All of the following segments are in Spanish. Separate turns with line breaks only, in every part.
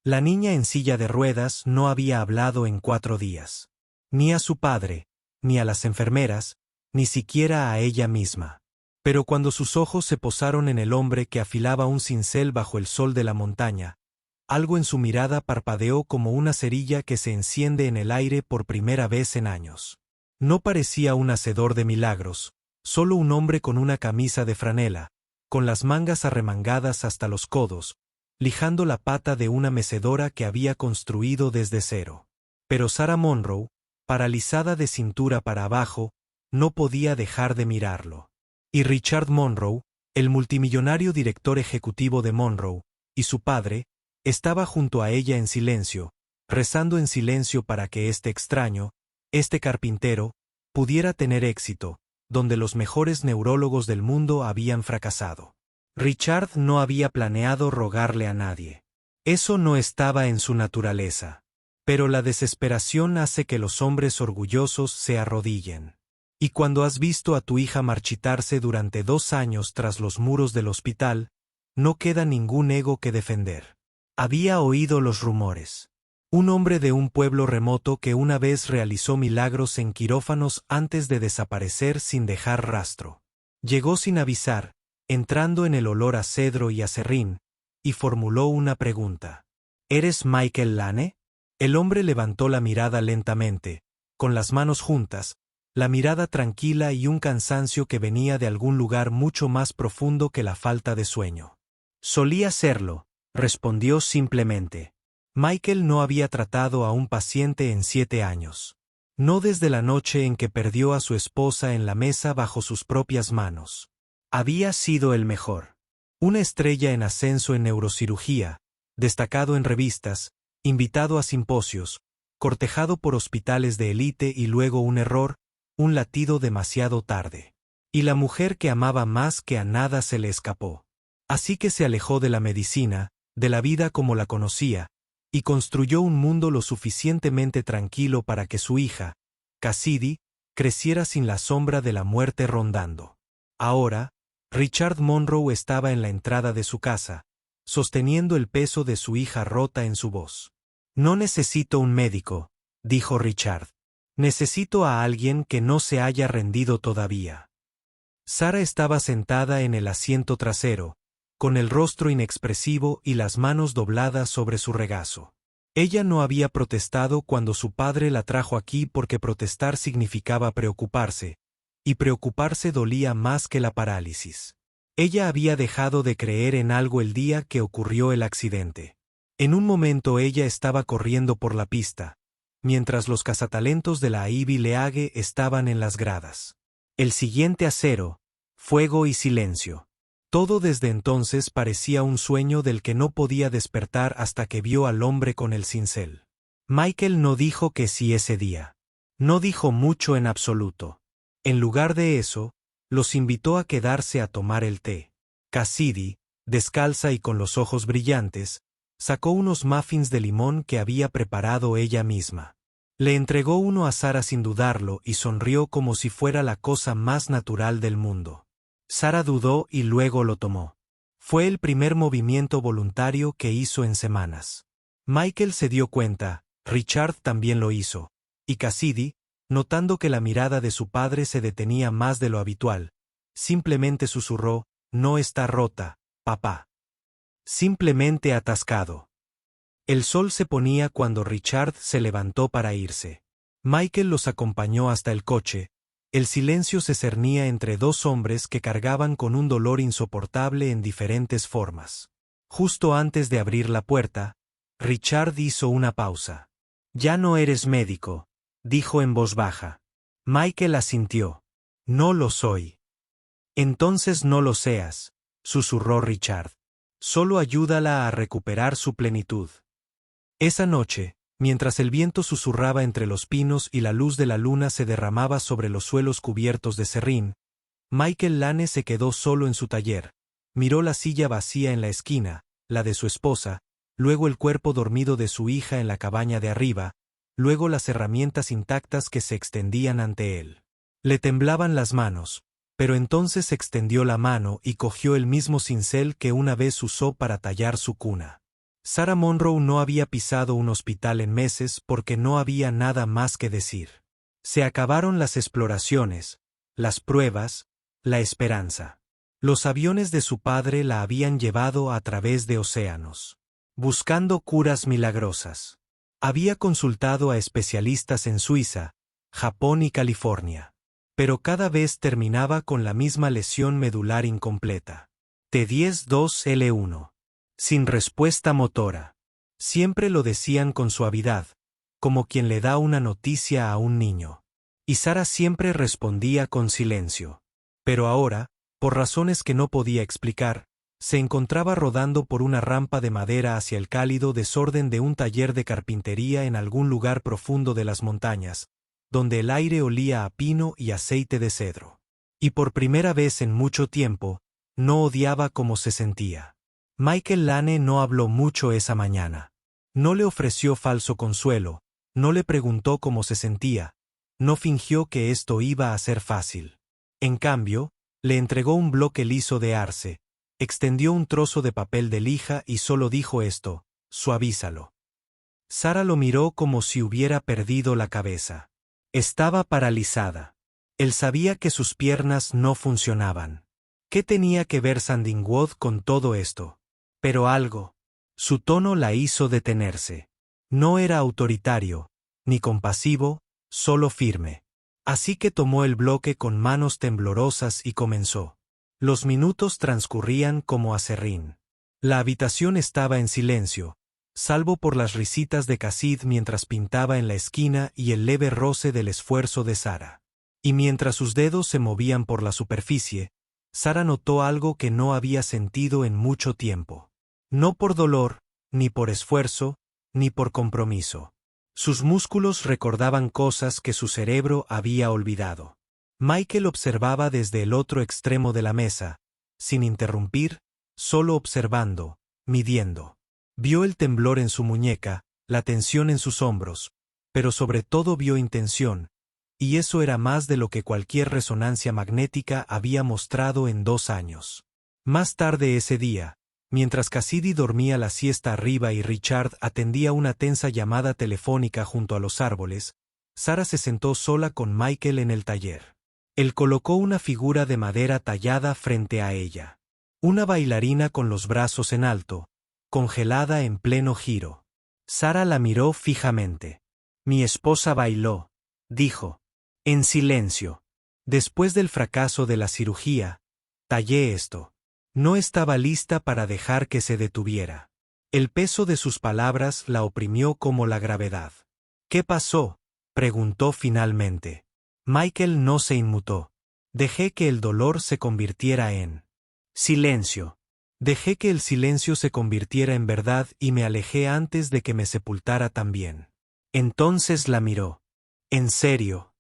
La niña en silla de ruedas no había hablado en 4 días. Ni a su padre, ni a las enfermeras, ni siquiera a ella misma. Pero cuando sus ojos se posaron en el hombre que afilaba un cincel bajo el sol de la montaña, algo en su mirada parpadeó como una cerilla que se enciende en el aire por primera vez en años. No parecía un hacedor de milagros, solo un hombre con una camisa de franela, con las mangas arremangadas hasta los codos, lijando la pata de una mecedora que había construido desde cero. Pero Sarah Monroe, paralizada de cintura para abajo, no podía dejar de mirarlo. Y Richard Monroe, el multimillonario director ejecutivo de Monroe, y su padre, estaba junto a ella en silencio, rezando en silencio para que este extraño, este carpintero, pudiera tener éxito, donde los mejores neurólogos del mundo habían fracasado. Richard no había planeado rogarle a nadie. Eso no estaba en su naturaleza. Pero la desesperación hace que los hombres orgullosos se arrodillen. Y cuando has visto a tu hija marchitarse durante 2 años tras los muros del hospital, no queda ningún ego que defender. Había oído los rumores. Un hombre de un pueblo remoto que una vez realizó milagros en quirófanos antes de desaparecer sin dejar rastro. Llegó sin avisar, entrando en el olor a cedro y aserrín, y formuló una pregunta. ¿Eres Michael Lane? El hombre levantó la mirada lentamente, con las manos juntas, la mirada tranquila y un cansancio que venía de algún lugar mucho más profundo que la falta de sueño. Solía serlo, respondió simplemente. Michael no había tratado a un paciente en 7 años. No desde la noche en que perdió a su esposa en la mesa bajo sus propias manos. Había sido el mejor. Una estrella en ascenso en neurocirugía, destacado en revistas, invitado a simposios, cortejado por hospitales de élite y luego un error, un latido demasiado tarde. Y la mujer que amaba más que a nada se le escapó. Así que se alejó de la medicina, de la vida como la conocía, y construyó un mundo lo suficientemente tranquilo para que su hija, Cassidy, creciera sin la sombra de la muerte rondando. Ahora, Richard Monroe estaba en la entrada de su casa, sosteniendo el peso de su hija rota en su voz. No necesito un médico, dijo Richard. Necesito a alguien que no se haya rendido todavía. Sarah estaba sentada en el asiento trasero, con el rostro inexpresivo y las manos dobladas sobre su regazo. Ella no había protestado cuando su padre la trajo aquí porque protestar significaba preocuparse, y preocuparse dolía más que la parálisis. Ella había dejado de creer en algo el día que ocurrió el accidente. En un momento ella estaba corriendo por la pista, mientras los cazatalentos de la Ivy League estaban en las gradas. El siguiente acero, fuego y silencio. Todo desde entonces parecía un sueño del que no podía despertar hasta que vio al hombre con el cincel. Michael no dijo que sí ese día. No dijo mucho en absoluto. En lugar de eso, los invitó a quedarse a tomar el té. Cassidy, descalza y con los ojos brillantes, sacó unos muffins de limón que había preparado ella misma. Le entregó uno a Sarah sin dudarlo y sonrió como si fuera la cosa más natural del mundo. Sarah dudó y luego lo tomó. Fue el primer movimiento voluntario que hizo en semanas. Michael se dio cuenta, Richard también lo hizo, y Cassidy, notando que la mirada de su padre se detenía más de lo habitual, simplemente susurró, «No está rota, papá». Simplemente atascado. El sol se ponía cuando Richard se levantó para irse. Michael los acompañó hasta el coche. El silencio se cernía entre 2 hombres que cargaban con un dolor insoportable en diferentes formas. Justo antes de abrir la puerta, Richard hizo una pausa. «Ya no eres médico», dijo en voz baja. Michael asintió. «No lo soy». «Entonces no lo seas», susurró Richard. «Solo ayúdala a recuperar su plenitud». Esa noche, mientras el viento susurraba entre los pinos y la luz de la luna se derramaba sobre los suelos cubiertos de serrín, Michael Lane se quedó solo en su taller, miró la silla vacía en la esquina, la de su esposa, luego el cuerpo dormido de su hija en la cabaña de arriba, luego las herramientas intactas que se extendían ante él. Le temblaban las manos, pero entonces extendió la mano y cogió el mismo cincel que una vez usó para tallar su cuna. Sarah Monroe no había pisado un hospital en meses porque no había nada más que decir. Se acabaron las exploraciones, las pruebas, la esperanza. Los aviones de su padre la habían llevado a través de océanos, buscando curas milagrosas. Había consultado a especialistas en Suiza, Japón y California. Pero cada vez terminaba con la misma lesión medular incompleta. T10-2L1. Sin respuesta motora. Siempre lo decían con suavidad, como quien le da una noticia a un niño. Y Sarah siempre respondía con silencio. Pero ahora, por razones que no podía explicar, se encontraba rodando por una rampa de madera hacia el cálido desorden de un taller de carpintería en algún lugar profundo de las montañas, donde el aire olía a pino y aceite de cedro. Y por primera vez en mucho tiempo, no odiaba cómo se sentía. Michael Lane no habló mucho esa mañana. No le ofreció falso consuelo, no le preguntó cómo se sentía, no fingió que esto iba a ser fácil. En cambio, le entregó un bloque liso de arce, extendió un trozo de papel de lija y solo dijo esto: suavízalo. Sarah lo miró como si hubiera perdido la cabeza. Estaba paralizada. Él sabía que sus piernas no funcionaban. ¿Qué tenía que ver Sandingwood con todo esto? Pero algo. Su tono la hizo detenerse. No era autoritario, ni compasivo, solo firme. Así que tomó el bloque con manos temblorosas y comenzó. Los minutos transcurrían como aserrín. La habitación estaba en silencio, salvo por las risitas de Casid mientras pintaba en la esquina y el leve roce del esfuerzo de Sarah. Y mientras sus dedos se movían por la superficie, Sarah notó algo que no había sentido en mucho tiempo. No por dolor, ni por esfuerzo, ni por compromiso. Sus músculos recordaban cosas que su cerebro había olvidado. Michael observaba desde el otro extremo de la mesa, sin interrumpir, solo observando, midiendo. Vio el temblor en su muñeca, la tensión en sus hombros, pero sobre todo vio intención, y eso era más de lo que cualquier resonancia magnética había mostrado en 2 años. Más tarde ese día, mientras Cassidy dormía la siesta arriba y Richard atendía una tensa llamada telefónica junto a los árboles, Sarah se sentó sola con Michael en el taller. Él colocó una figura de madera tallada frente a ella. Una bailarina con los brazos en alto, congelada en pleno giro. Sarah la miró fijamente. Mi esposa bailó, dijo. En silencio. Después del fracaso de la cirugía, tallé esto. No estaba lista para dejar que se detuviera. El peso de sus palabras la oprimió como la gravedad. ¿Qué pasó?, preguntó finalmente. Michael no se inmutó. Dejé que el dolor se convirtiera en silencio. Dejé que el silencio se convirtiera en verdad y me alejé antes de que me sepultara también. Entonces la miró. ¿En serio?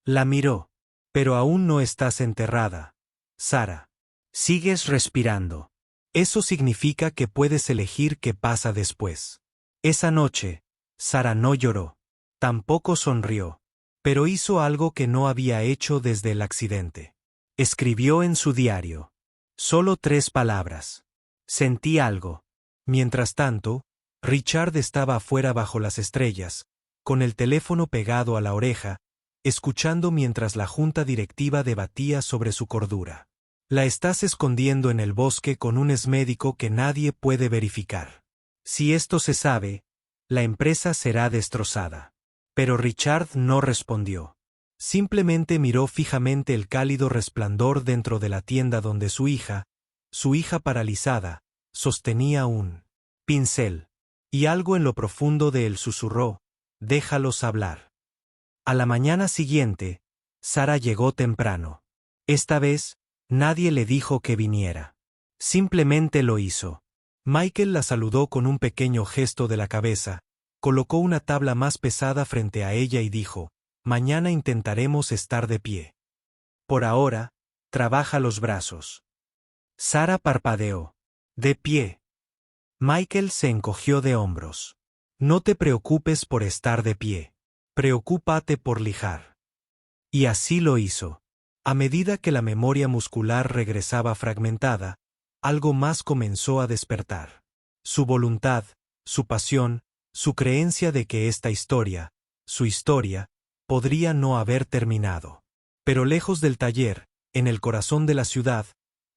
La miró. Pero aún no estás enterrada, Sarah. Sigues respirando. Eso significa que puedes elegir qué pasa después. Esa noche, Sarah no lloró. Tampoco sonrió. Pero hizo algo que no había hecho desde el accidente. Escribió en su diario. Solo 3 palabras. Sentí algo. Mientras tanto, Richard estaba afuera bajo las estrellas, con el teléfono pegado a la oreja, escuchando mientras la junta directiva debatía sobre su cordura. La estás escondiendo en el bosque con un exmédico que nadie puede verificar. Si esto se sabe, la empresa será destrozada. Pero Richard no respondió. Simplemente miró fijamente el cálido resplandor dentro de la tienda donde su hija paralizada, sostenía un pincel. Y algo en lo profundo de él susurró, déjalos hablar. A la mañana siguiente, Sarah llegó temprano. Esta vez, nadie le dijo que viniera. Simplemente lo hizo. Michael la saludó con un pequeño gesto de la cabeza, colocó una tabla más pesada frente a ella y dijo, mañana intentaremos estar de pie. Por ahora, trabaja los brazos. Sarah parpadeó. De pie. Michael se encogió de hombros. No te preocupes por estar de pie. Preocúpate por lijar. Y así lo hizo. A medida que la memoria muscular regresaba fragmentada, algo más comenzó a despertar. Su voluntad, su pasión, su creencia de que esta historia, su historia, podría no haber terminado. Pero lejos del taller, en el corazón de la ciudad,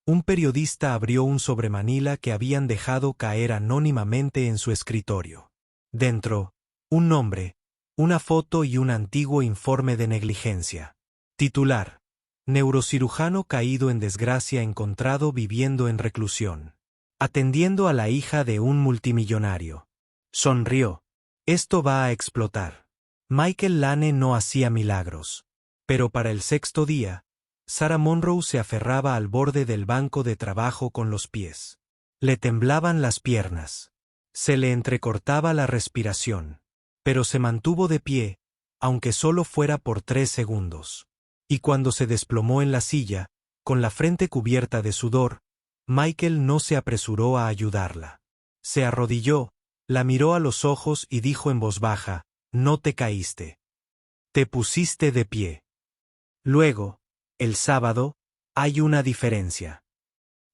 un periodista abrió un sobremanila que habían dejado caer anónimamente en su escritorio. Dentro, un nombre, una foto y un antiguo informe de negligencia. Titular: neurocirujano caído en desgracia encontrado viviendo en reclusión, atendiendo a la hija de un multimillonario. Sonrió. Esto va a explotar. Michael Lane no hacía milagros. Pero para el sexto día, Sarah Monroe se aferraba al borde del banco de trabajo con los pies. Le temblaban las piernas. Se le entrecortaba la respiración. Pero se mantuvo de pie, aunque solo fuera por 3 segundos. Y cuando se desplomó en la silla, con la frente cubierta de sudor, Michael no se apresuró a ayudarla. Se arrodilló, la miró a los ojos y dijo en voz baja: «No te caíste. Te pusiste de pie». Luego, el sábado, hay una diferencia.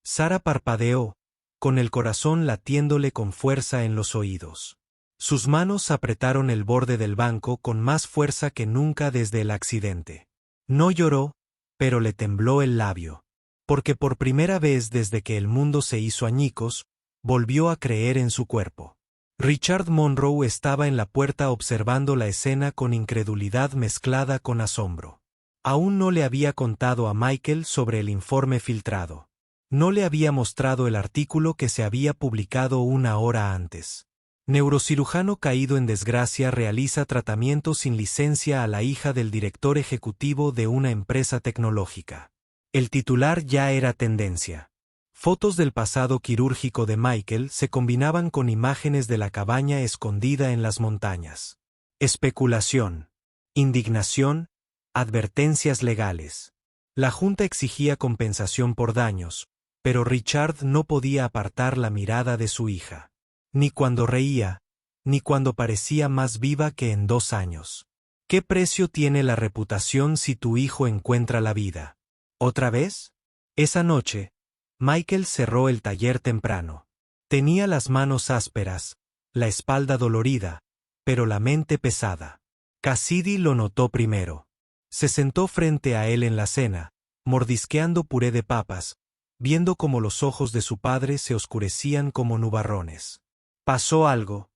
Sarah parpadeó, con el corazón latiéndole con fuerza en los oídos. Sus manos apretaron el borde del banco con más fuerza que nunca desde el accidente. No lloró, pero le tembló el labio. Porque por primera vez desde que el mundo se hizo añicos, volvió a creer en su cuerpo. Richard Monroe estaba en la puerta observando la escena con incredulidad mezclada con asombro. Aún no le había contado a Michael sobre el informe filtrado. No le había mostrado el artículo que se había publicado 1 hora antes. Neurocirujano caído en desgracia realiza tratamiento sin licencia a la hija del director ejecutivo de una empresa tecnológica. El titular ya era tendencia. Fotos del pasado quirúrgico de Michael se combinaban con imágenes de la cabaña escondida en las montañas. Especulación. Indignación. Advertencias legales. La Junta exigía compensación por daños, pero Richard no podía apartar la mirada de su hija. Ni cuando reía, ni cuando parecía más viva que en 2 años. ¿Qué precio tiene la reputación si tu hijo encuentra la vida? ¿Otra vez? Esa noche, Michael cerró el taller temprano. Tenía las manos ásperas, la espalda dolorida, pero la mente pesada. Cassidy lo notó primero. Se sentó frente a él en la cena, mordisqueando puré de papas, viendo cómo los ojos de su padre se oscurecían como nubarrones. ¿Pasó algo?,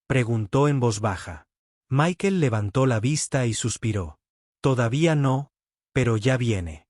preguntó en voz baja. Michael levantó la vista y suspiró. Todavía no, pero ya viene.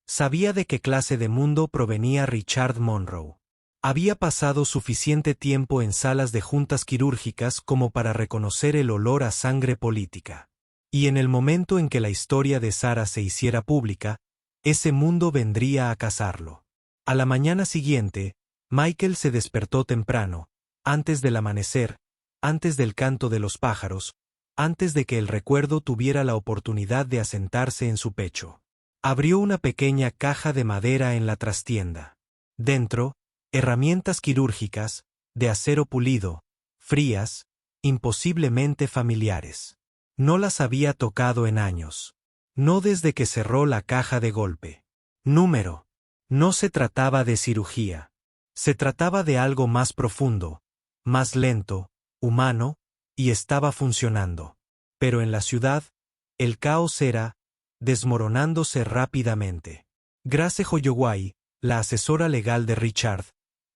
Sabía de qué clase de mundo provenía Richard Monroe. Había pasado suficiente tiempo en salas de juntas quirúrgicas como para reconocer el olor a sangre política. Y en el momento en que la historia de Sarah se hiciera pública, ese mundo vendría a cazarlo. A la mañana siguiente, Michael se despertó temprano, antes del amanecer, antes del canto de los pájaros, antes de que el recuerdo tuviera la oportunidad de asentarse en su pecho. Abrió una pequeña caja de madera en la trastienda. Dentro, herramientas quirúrgicas, de acero pulido, frías, imposiblemente familiares. No las había tocado en años. No desde que cerró la caja de golpe. Número. No se trataba de cirugía. Se trataba de algo más profundo, más lento, humano, y estaba funcionando. Pero en la ciudad, el caos era, desmoronándose rápidamente. Grace Holloway, la asesora legal de Richard,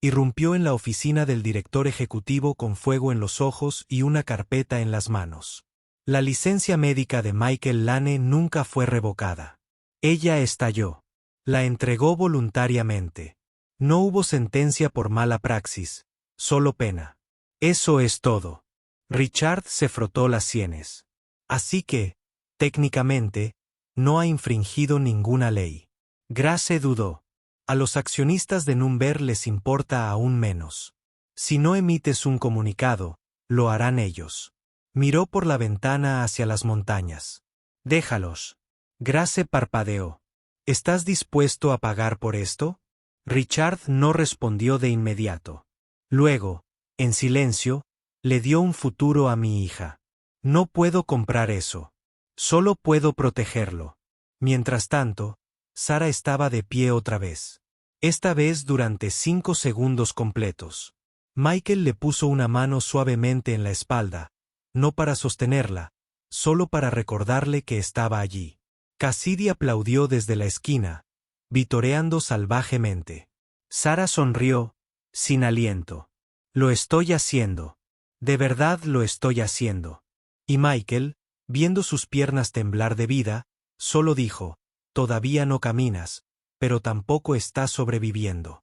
irrumpió en la oficina del director ejecutivo con fuego en los ojos y una carpeta en las manos. La licencia médica de Michael Lane nunca fue revocada. Ella estalló. La entregó voluntariamente. No hubo sentencia por mala praxis, solo pena. Eso es todo. Richard se frotó las sienes. Así que, técnicamente, no ha infringido ninguna ley. Grace dudó. A los accionistas de Number les importa aún menos. Si no emites un comunicado, lo harán ellos. Miró por la ventana hacia las montañas. Déjalos. Grace parpadeó. ¿Estás dispuesto a pagar por esto? Richard no respondió de inmediato. Luego, en silencio, le dio un futuro a mi hija. No puedo comprar eso. Solo puedo protegerlo. Mientras tanto, Sarah estaba de pie otra vez. Esta vez durante 5 segundos completos. Michael le puso una mano suavemente en la espalda, no para sostenerla, solo para recordarle que estaba allí. Cassidy aplaudió desde la esquina, vitoreando salvajemente. Sarah sonrió, sin aliento. Lo estoy haciendo. De verdad lo estoy haciendo. Y Michael, viendo sus piernas temblar de vida, solo dijo, todavía no caminas, pero tampoco estás sobreviviendo.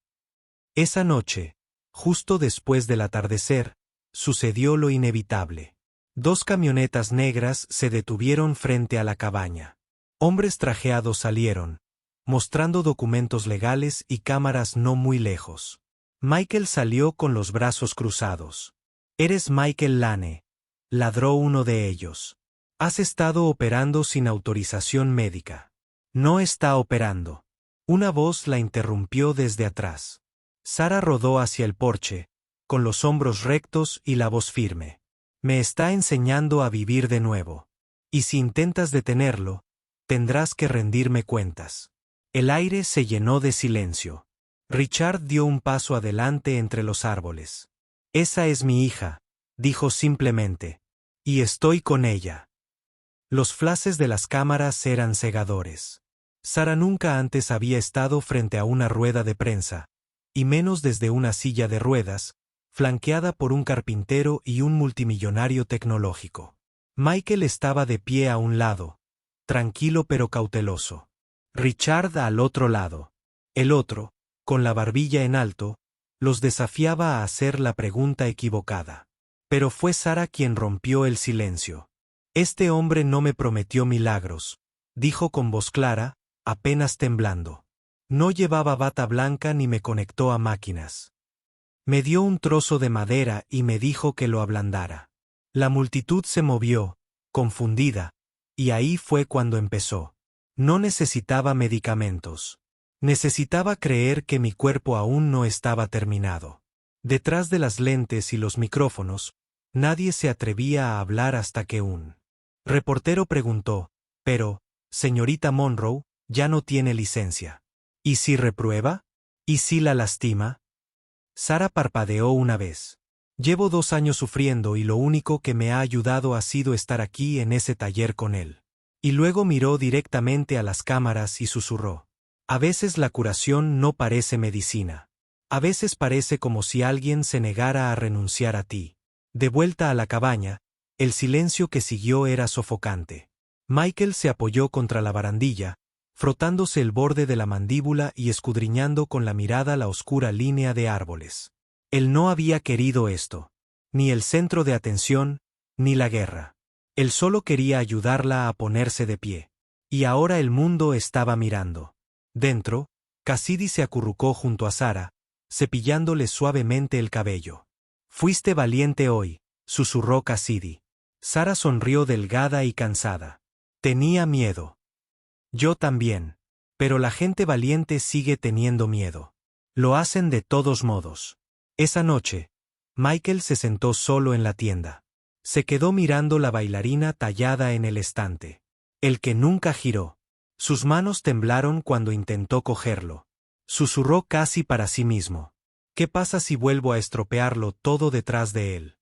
Esa noche, justo después del atardecer, sucedió lo inevitable. 2 camionetas negras se detuvieron frente a la cabaña. Hombres trajeados salieron, mostrando documentos legales y cámaras no muy lejos. Michael salió con los brazos cruzados. «Eres Michael Lane», ladró uno de ellos. «Has estado operando sin autorización médica». «No está operando». Una voz la interrumpió desde atrás. Sarah rodó hacia el porche, con los hombros rectos y la voz firme. «Me está enseñando a vivir de nuevo. Y si intentas detenerlo, tendrás que rendirme cuentas». El aire se llenó de silencio. Richard dio un paso adelante entre los árboles. «Esa es mi hija», dijo simplemente. «Y estoy con ella». Los flashes de las cámaras eran cegadores. Sarah nunca antes había estado frente a una rueda de prensa, y menos desde una silla de ruedas, flanqueada por un carpintero y un multimillonario tecnológico. Michael estaba de pie a un lado, tranquilo pero cauteloso. Richard al otro lado. El otro, con la barbilla en alto, los desafiaba a hacer la pregunta equivocada. Pero fue Sarah quien rompió el silencio. «Este hombre no me prometió milagros», dijo con voz clara, apenas temblando. «No llevaba bata blanca ni me conectó a máquinas. Me dio un trozo de madera y me dijo que lo ablandara». La multitud se movió, confundida, y ahí fue cuando empezó. No necesitaba medicamentos. Necesitaba creer que mi cuerpo aún no estaba terminado. Detrás de las lentes y los micrófonos, nadie se atrevía a hablar hasta que un reportero preguntó, «Pero, señorita Monroe, ya no tiene licencia. ¿Y si reprueba? ¿Y si la lastima?» Sarah parpadeó una vez. «Llevo 2 años sufriendo y lo único que me ha ayudado ha sido estar aquí en ese taller con él». Y luego miró directamente a las cámaras y susurró. «A veces la curación no parece medicina. A veces parece como si alguien se negara a renunciar a ti». De vuelta a la cabaña, el silencio que siguió era sofocante. Michael se apoyó contra la barandilla, frotándose el borde de la mandíbula y escudriñando con la mirada la oscura línea de árboles. Él no había querido esto. Ni el centro de atención, ni la guerra. Él solo quería ayudarla a ponerse de pie. Y ahora el mundo estaba mirando. Dentro, Cassidy se acurrucó junto a Sarah, cepillándole suavemente el cabello. «Fuiste valiente hoy», susurró Cassidy. Sarah sonrió delgada y cansada. «Tenía miedo». «Yo también. Pero la gente valiente sigue teniendo miedo. Lo hacen de todos modos». Esa noche, Michael se sentó solo en la tienda. Se quedó mirando la bailarina tallada en el estante. El que nunca giró. Sus manos temblaron cuando intentó cogerlo. Susurró casi para sí mismo. «¿Qué pasa si vuelvo a estropearlo todo detrás de él?»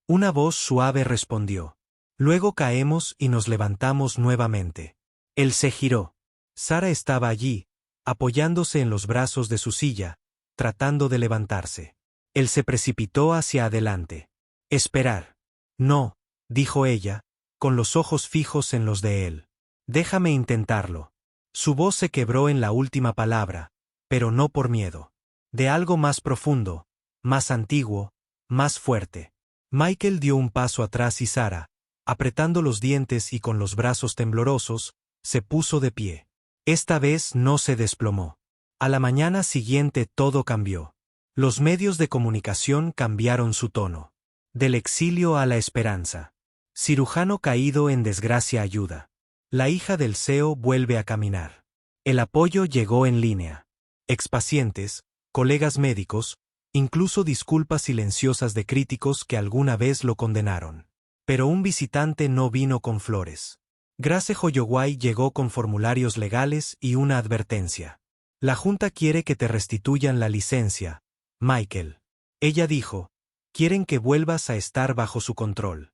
Una voz suave respondió. «Luego caemos y nos levantamos nuevamente». Él se giró. Sarah estaba allí, apoyándose en los brazos de su silla, tratando de levantarse. Él se precipitó hacia adelante. «Esperar». «No», dijo ella, con los ojos fijos en los de él. «Déjame intentarlo». Su voz se quebró en la última palabra, pero no por miedo. De algo más profundo, más antiguo, más fuerte. Michael dio un paso atrás y Sarah, apretando los dientes y con los brazos temblorosos, se puso de pie. Esta vez no se desplomó. A la mañana siguiente todo cambió. Los medios de comunicación cambiaron su tono. Del exilio a la esperanza. Cirujano caído en desgracia ayuda. La hija del CEO vuelve a caminar. El apoyo llegó en línea. Expacientes, colegas médicos, incluso disculpas silenciosas de críticos que alguna vez lo condenaron. Pero un visitante no vino con flores. Grace Holloway llegó con formularios legales y una advertencia. La Junta quiere que te restituyan la licencia, Michael. Ella dijo, quieren que vuelvas a estar bajo su control.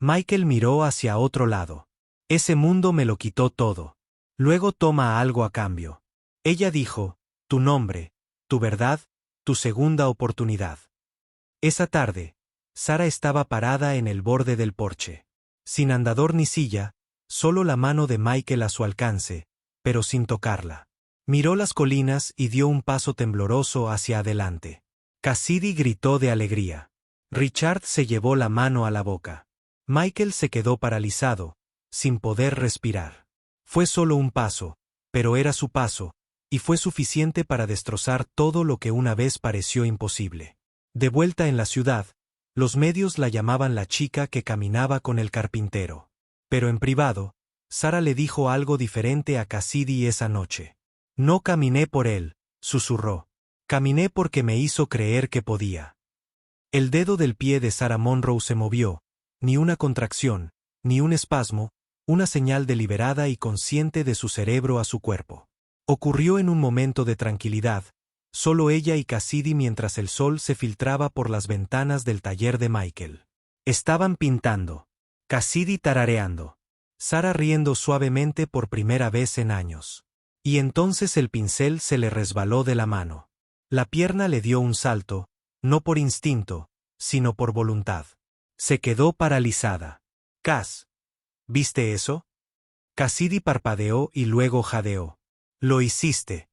Michael miró hacia otro lado. Ese mundo me lo quitó todo. Luego toma algo a cambio. Ella dijo, tu nombre, tu verdad, tu segunda oportunidad. Esa tarde, Sara estaba parada en el borde del porche. Sin andador ni silla, solo la mano de Michael a su alcance, pero sin tocarla. Miró las colinas y dio un paso tembloroso hacia adelante. Cassidy gritó de alegría. Richard se llevó la mano a la boca. Michael se quedó paralizado, sin poder respirar. Fue solo un paso, pero era su paso, y fue suficiente para destrozar todo lo que una vez pareció imposible. De vuelta en la ciudad, los medios la llamaban la chica que caminaba con el carpintero. Pero en privado, Sara le dijo algo diferente a Cassidy esa noche. No caminé por él, susurró. Caminé porque me hizo creer que podía. El dedo del pie de Sarah Monroe se movió, ni una contracción, ni un espasmo, una señal deliberada y consciente de su cerebro a su cuerpo. Ocurrió en un momento de tranquilidad, solo ella y Cassidy mientras el sol se filtraba por las ventanas del taller de Michael. Estaban pintando. Cassidy tarareando. Sara riendo suavemente por primera vez en años. Y entonces el pincel se le resbaló de la mano. La pierna le dio un salto, no por instinto, sino por voluntad. Se quedó paralizada. Cass, ¿viste eso? Cassidy parpadeó y luego jadeó. Lo hiciste.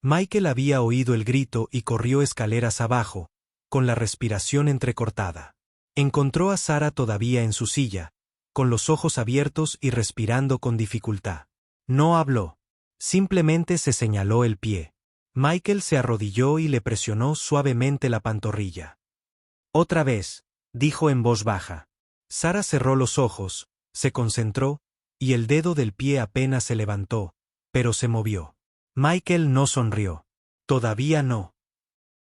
Michael había oído el grito y corrió escaleras abajo, con la respiración entrecortada. Encontró a Sara todavía en su silla, con los ojos abiertos y respirando con dificultad. No habló. Simplemente se señaló el pie. Michael se arrodilló y le presionó suavemente la pantorrilla. Otra vez, dijo en voz baja. Sara cerró los ojos, se concentró, y el dedo del pie apenas se levantó, pero se movió. Michael no sonrió. Todavía no.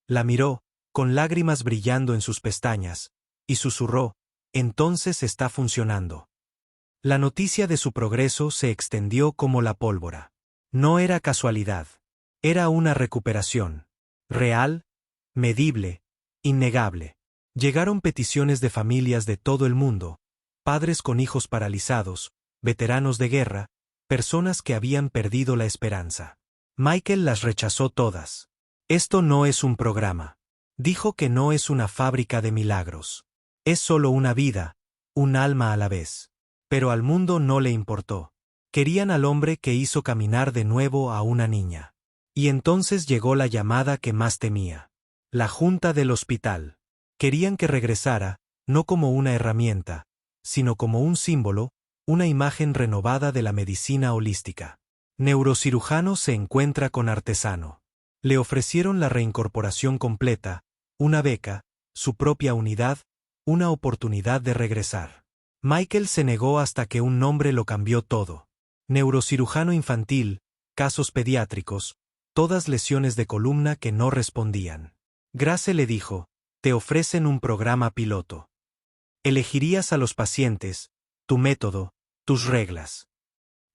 La miró, con lágrimas brillando en sus pestañas, y susurró, entonces está funcionando. La noticia de su progreso se extendió como la pólvora. No era casualidad. Era una recuperación. Real, medible, innegable. Llegaron peticiones de familias de todo el mundo, padres con hijos paralizados, veteranos de guerra, personas que habían perdido la esperanza. Michael las rechazó todas. Esto no es un programa. Dijo que no es una fábrica de milagros. Es solo una vida, un alma a la vez. Pero al mundo no le importó. Querían al hombre que hizo caminar de nuevo a una niña. Y entonces llegó la llamada que más temía. La junta del hospital. Querían que regresara, no como una herramienta, sino como un símbolo, una imagen renovada de la medicina holística. Neurocirujano se encuentra con artesano. Le ofrecieron la reincorporación completa, una beca, su propia unidad, una oportunidad de regresar. Michael se negó hasta que un nombre lo cambió todo. Neurocirujano infantil, casos pediátricos, todas lesiones de columna que no respondían. Grace le dijo, te ofrecen un programa piloto. Elegirías a los pacientes, tu método, tus reglas.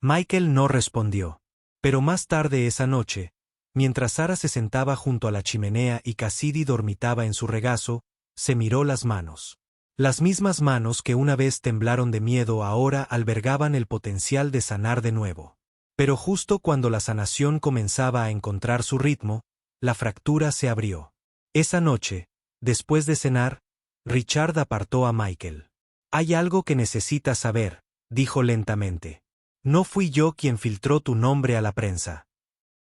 Michael no respondió. Pero más tarde esa noche, mientras Sara se sentaba junto a la chimenea y Cassidy dormitaba en su regazo, se miró las manos. Las mismas manos que una vez temblaron de miedo ahora albergaban el potencial de sanar de nuevo. Pero justo cuando la sanación comenzaba a encontrar su ritmo, la fractura se abrió. Esa noche, después de cenar, Richard apartó a Michael. Hay algo que necesitas saber, dijo lentamente. No fui yo quien filtró tu nombre a la prensa.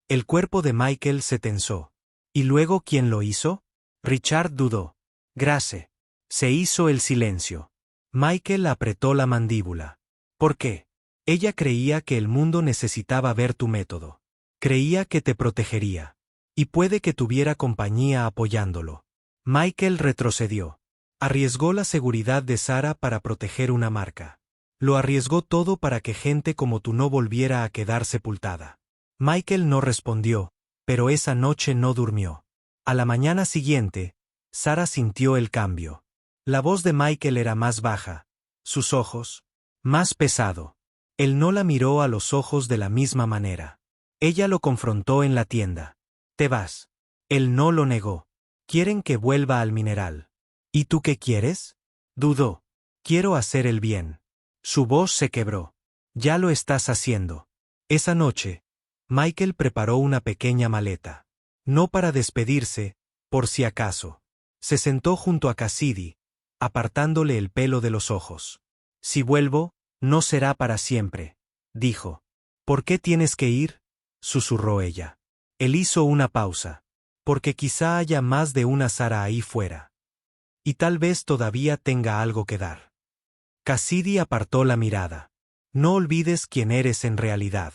El cuerpo de Michael se tensó. ¿Y luego quién lo hizo? Richard dudó. Grace. Se hizo el silencio. Michael apretó la mandíbula. ¿Por qué? Ella creía que el mundo necesitaba ver tu método. Creía que te protegería. Y puede que tuviera compañía apoyándolo. Michael retrocedió. Arriesgó la seguridad de Sara para proteger una marca. Lo arriesgó todo para que gente como tú no volviera a quedar sepultada. Michael no respondió, pero esa noche no durmió. A la mañana siguiente, Sara sintió el cambio. La voz de Michael era más baja, sus ojos, más pesado. Él no la miró a los ojos de la misma manera. Ella lo confrontó en la tienda. ¿Te vas? Él no lo negó. Quieren que vuelva al mineral. ¿Y tú qué quieres? Dudó. Quiero hacer el bien. Su voz se quebró. Ya lo estás haciendo. Esa noche, Michael preparó una pequeña maleta. No para despedirse, por si acaso. Se sentó junto a Cassidy, apartándole el pelo de los ojos. Si vuelvo, no será para siempre, dijo. ¿Por qué tienes que ir? Susurró ella. Él hizo una pausa. Porque quizá haya más de una Sara ahí fuera. Y tal vez todavía tenga algo que dar. Cassidy apartó la mirada. No olvides quién eres en realidad.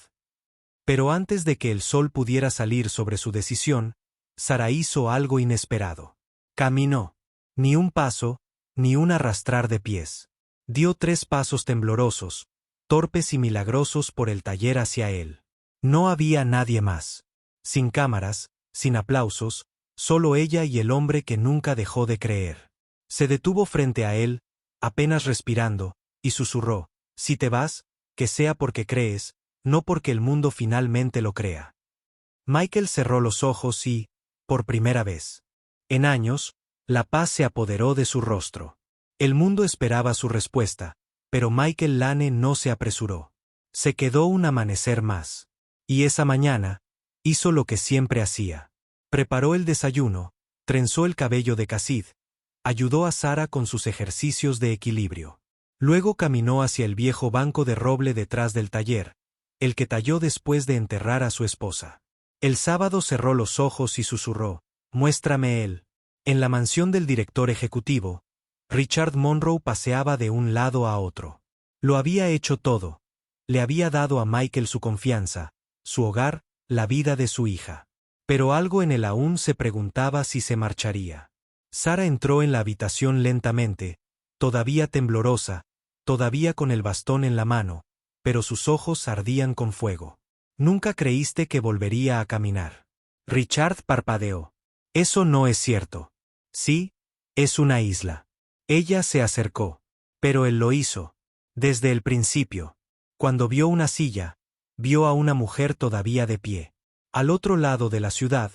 Pero antes de que el sol pudiera salir sobre su decisión, Sara hizo algo inesperado. Caminó. Ni un paso, ni un arrastrar de pies. Dio 3 pasos temblorosos, torpes y milagrosos por el taller hacia él. No había nadie más. Sin cámaras, sin aplausos, solo ella y el hombre que nunca dejó de creer. Se detuvo frente a él, apenas respirando, y susurró, si te vas, que sea porque crees, no porque el mundo finalmente lo crea. Michael cerró los ojos y, por primera vez en años, la paz se apoderó de su rostro. El mundo esperaba su respuesta, pero Michael Lane no se apresuró. Se quedó un amanecer más. Y esa mañana, hizo lo que siempre hacía. Preparó el desayuno, trenzó el cabello de Cassidy, ayudó a Sara con sus ejercicios de equilibrio. Luego caminó hacia el viejo banco de roble detrás del taller, el que talló después de enterrar a su esposa. El sábado cerró los ojos y susurró, muéstrame él. En la mansión del director ejecutivo, Richard Monroe paseaba de un lado a otro. Lo había hecho todo. Le había dado a Michael su confianza, su hogar, la vida de su hija. Pero algo en él aún se preguntaba si se marcharía. Sara entró en la habitación lentamente, todavía temblorosa, todavía con el bastón en la mano, pero sus ojos ardían con fuego. Nunca creíste que volvería a caminar. Richard parpadeó. Eso no es cierto. Sí, es una isla. Ella se acercó. Pero él lo hizo. Desde el principio. Cuando vio una silla, vio a una mujer todavía de pie. Al otro lado de la ciudad,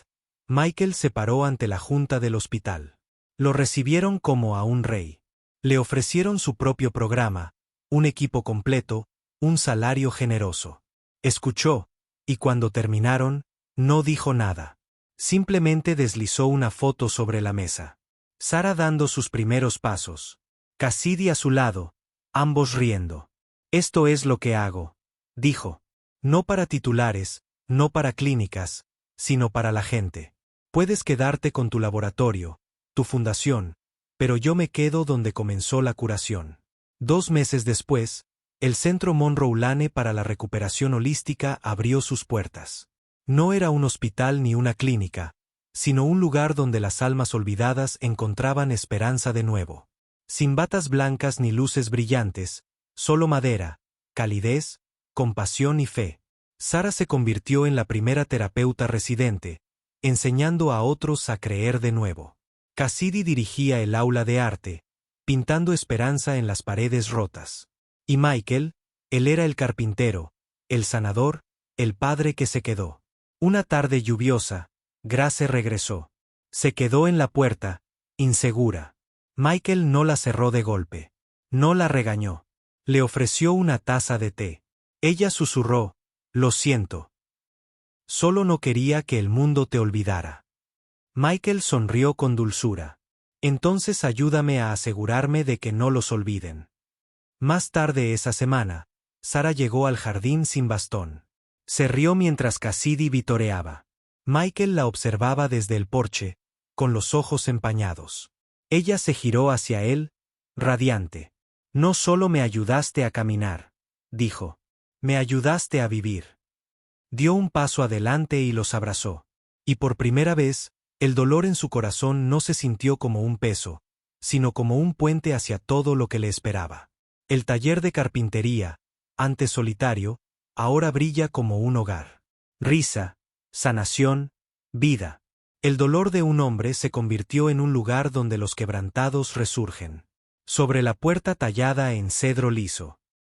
Michael se paró ante la junta del hospital. Lo recibieron como a un rey. Le ofrecieron su propio programa, un equipo completo, un salario generoso. Escuchó, y cuando terminaron, no dijo nada. Simplemente deslizó una foto sobre la mesa. Sara dando sus primeros pasos. Cassidy a su lado, ambos riendo. Esto es lo que hago, dijo. No para titulares, no para clínicas, sino para la gente. Puedes quedarte con tu laboratorio, tu fundación, pero yo me quedo donde comenzó la curación. 2 meses después, el Centro Monroe Lane para la Recuperación Holística abrió sus puertas. No era un hospital ni una clínica, sino un lugar donde las almas olvidadas encontraban esperanza de nuevo. Sin batas blancas ni luces brillantes, solo madera, calidez, compasión y fe. Sara se convirtió en la primera terapeuta residente, enseñando a otros a creer de nuevo. Cassidy dirigía el aula de arte, pintando esperanza en las paredes rotas. Y Michael, él era el carpintero, el sanador, el padre que se quedó. Una tarde lluviosa, Grace regresó. Se quedó en la puerta, insegura. Michael no la cerró de golpe. No la regañó. Le ofreció una taza de té. Ella susurró, lo siento. Solo no quería que el mundo te olvidara. Michael sonrió con dulzura. Entonces ayúdame a asegurarme de que no los olviden. Más tarde esa semana, Sara llegó al jardín sin bastón. Se rió mientras Cassidy vitoreaba. Michael la observaba desde el porche, con los ojos empañados. Ella se giró hacia él, radiante. No solo me ayudaste a caminar, dijo. Me ayudaste a vivir. Dio un paso adelante y los abrazó. Y por primera vez, el dolor en su corazón no se sintió como un peso, sino como un puente hacia todo lo que le esperaba. El taller de carpintería, antes solitario, ahora brilla como un hogar. Risa, sanación, vida. El dolor de un hombre se convirtió en un lugar donde los quebrantados resurgen. Sobre la puerta tallada en cedro liso,